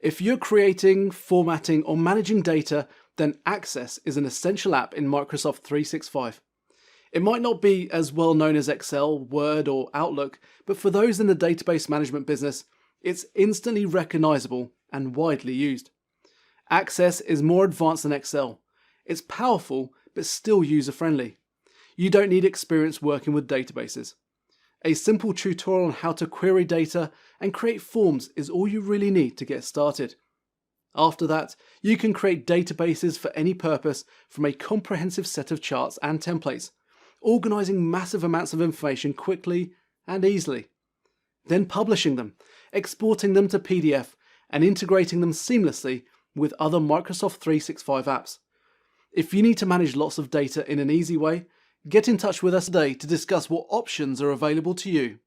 If you're creating, formatting, or managing data, then Access is an essential app in Microsoft 365. It might not be as well known as Excel, Word, or Outlook, but for those in the database management business, it's instantly recognizable and widely used. Access is more advanced than Excel. It's powerful, but still user-friendly. You don't need experience working with databases. A simple tutorial on how to query data and create forms is all you really need to get started. After that, you can create databases for any purpose from a comprehensive set of charts and templates, organizing massive amounts of information quickly and easily. Then publishing them, exporting them to PDF, and integrating them seamlessly with other Microsoft 365 apps. If you need to manage lots of data in an easy way, get in touch with us today to discuss what options are available to you.